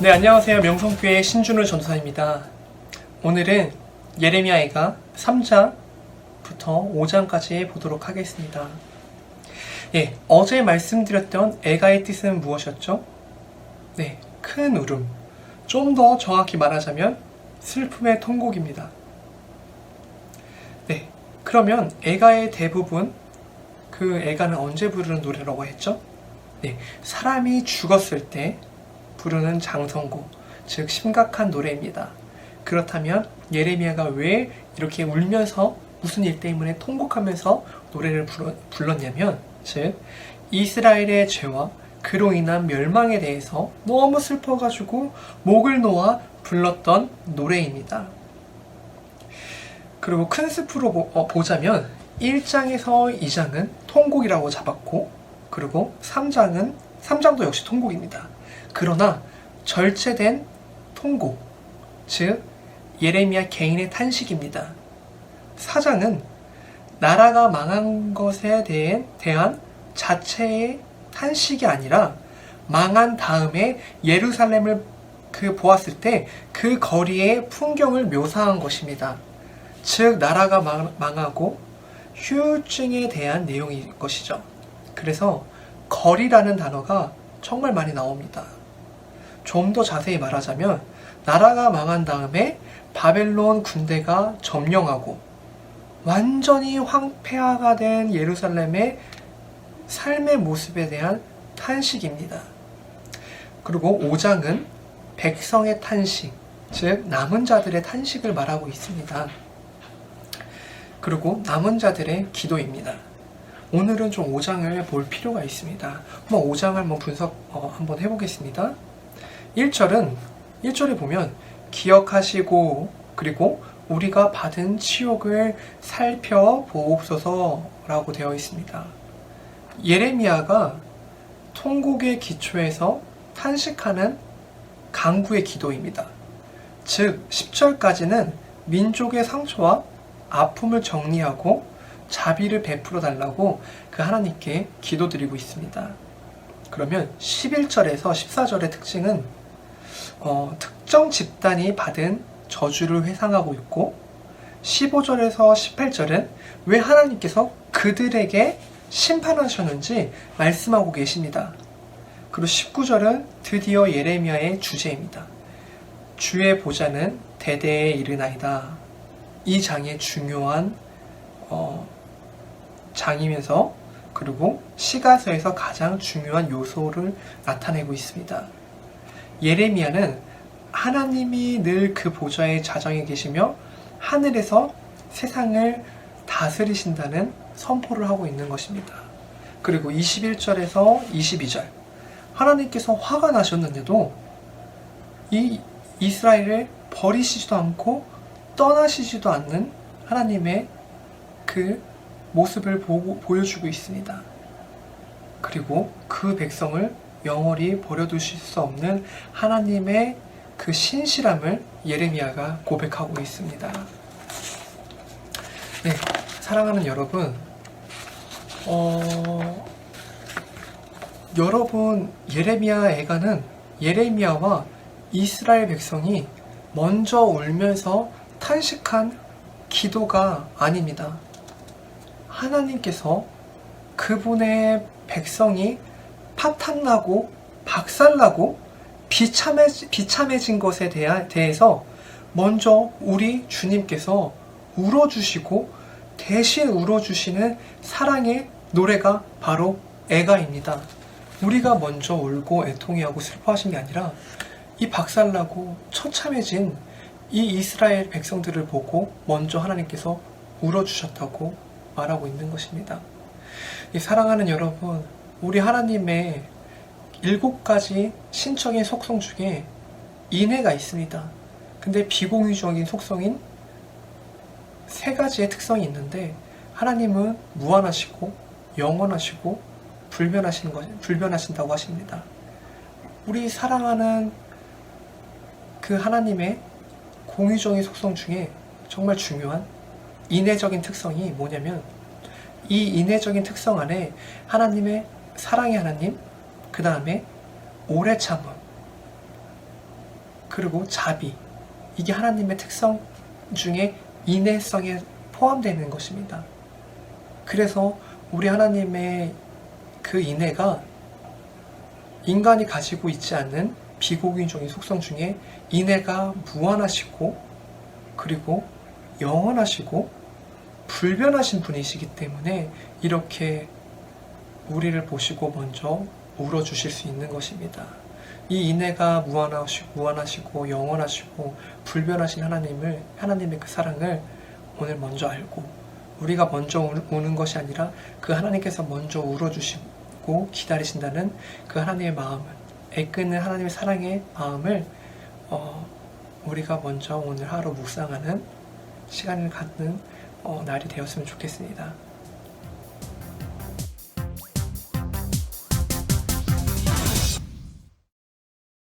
네, 안녕하세요. 명성교회 신준우 전도사입니다. 오늘은 예레미야가 3장부터 5장까지 보도록 하겠습니다. 예, 어제 말씀드렸던 애가의 뜻은 무엇이었죠? 네, 큰 울음. 좀 더 정확히 말하자면 슬픔의 통곡입니다. 네, 그러면 애가의 대부분, 그 애가는 언제 부르는 노래라고 했죠? 네, 사람이 죽었을 때 부르는 장성고, 즉 심각한 노래입니다. 그렇다면 예레미야가 왜 이렇게 울면서 무슨 일 때문에 통곡하면서 노래를 불렀냐면, 즉 이스라엘의 죄와 그로 인한 멸망에 대해서 너무 슬퍼가지고 목을 놓아 불렀던 노래입니다. 그리고 큰 숲으로 보자면 1장에서 2장은 통곡이라고 잡았고, 그리고 3장도 역시 통곡입니다. 그러나 절제된 통곡, 즉 예레미야 개인의 탄식입니다. 4장은 나라가 망한 것에 대한 자체의 탄식이 아니라 망한 다음에 예루살렘을 보았을 때 그 거리의 풍경을 묘사한 것입니다. 즉 나라가 망하고 휴증에 대한 내용인 것이죠. 그래서 거리라는 단어가 정말 많이 나옵니다. 좀 더 자세히 말하자면 나라가 망한 다음에 바벨론 군대가 점령하고 완전히 황폐화가 된 예루살렘의 삶의 모습에 대한 탄식입니다. 그리고 5장은 백성의 탄식, 즉 남은 자들의 탄식을 말하고 있습니다. 그리고 남은 자들의 기도입니다. 오늘은 좀 5장을 볼 필요가 있습니다. 한번 5장을 한번 분석 한번 해보겠습니다. 1절에 보면 기억하시고 그리고 우리가 받은 치욕을 살펴보옵소서라고 되어 있습니다. 예레미야가 통곡의 기초에서 탄식하는 간구의 기도입니다. 즉 10절까지는 민족의 상처와 아픔을 정리하고 자비를 베풀어 달라고 그 하나님께 기도드리고 있습니다. 그러면 11절에서 14절의 특징은 특정 집단이 받은 저주를 회상하고 있고, 15절에서 18절은 왜 하나님께서 그들에게 심판하셨는지 말씀하고 계십니다. 그리고 19절은 드디어 예레미야의 주제입니다. 주의 보좌는 대대에 이르나이다. 이 장의 중요한 장이면서 그리고 시가서에서 가장 중요한 요소를 나타내고 있습니다. 예레미야는 하나님이 늘 그 보좌의 좌정에 계시며 하늘에서 세상을 다스리신다는 선포를 하고 있는 것입니다. 그리고 21절에서 22절, 하나님께서 화가 나셨는데도 이 이스라엘을 버리시지도 않고 떠나시지도 않는 하나님의 그 모습을 보여주고 있습니다. 그리고 그 백성을 영원히 버려두실 수 없는 하나님의 그 신실함을 예레미야가 고백하고 있습니다. 네, 사랑하는 여러분, 여러분 예레미야 애가는 예레미야와 이스라엘 백성이 먼저 울면서 탄식한 기도가 아닙니다. 하나님께서 그분의 백성이 파탄나고 박살나고 비참해진 것에 대해서 먼저 우리 주님께서 울어주시고 대신 울어주시는 사랑의 노래가 바로 애가입니다. 우리가 먼저 울고 애통해하고 슬퍼하신 게 아니라 이 박살나고 처참해진 이 이스라엘 백성들을 보고 먼저 하나님께서 울어주셨다고 말하고 있는 것입니다. 사랑하는 여러분, 우리 하나님의 7가지 신적인 속성 중에 인애가 있습니다. 근데 비공유적인 속성인 3가지의 특성이 있는데, 하나님은 무한하시고 영원하시고 불변하신다고 하십니다. 우리 사랑하는 그 하나님의 공유적인 속성 중에 정말 중요한 인애적인 특성이 뭐냐면, 이 인애적인 특성 안에 하나님의 사랑의 하나님, 그 다음에 오래 참음, 그리고 자비. 이게 하나님의 특성 중에 인내성에 포함되는 것입니다. 그래서 우리 하나님의 그 인애가 인간이 가지고 있지 않는 비고기적인 속성 중에 인애가 무한하시고 그리고 영원하시고 불변하신 분이시기 때문에 이렇게 우리를 보시고 먼저 울어주실 수 있는 것입니다. 이 인애가 무한하시고 영원하시고 불변하신 하나님의 그 사랑을 오늘 먼저 알고 우리가 먼저 우는 것이 아니라 그 하나님께서 먼저 울어주시고 기다리신다는 그 하나님의 마음을, 애끄는 하나님의 사랑의 마음을 우리가 먼저 오늘 하루 묵상하는 시간을 갖는 날이 되었으면 좋겠습니다.